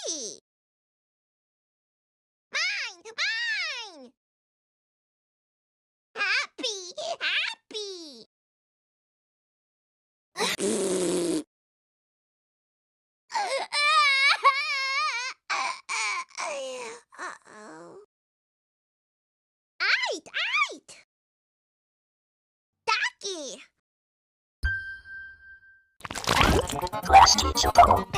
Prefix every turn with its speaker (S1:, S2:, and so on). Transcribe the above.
S1: Key. Mine! Happy! Uh-oh. Eight! Ducky!
S2: Class teacher bubble.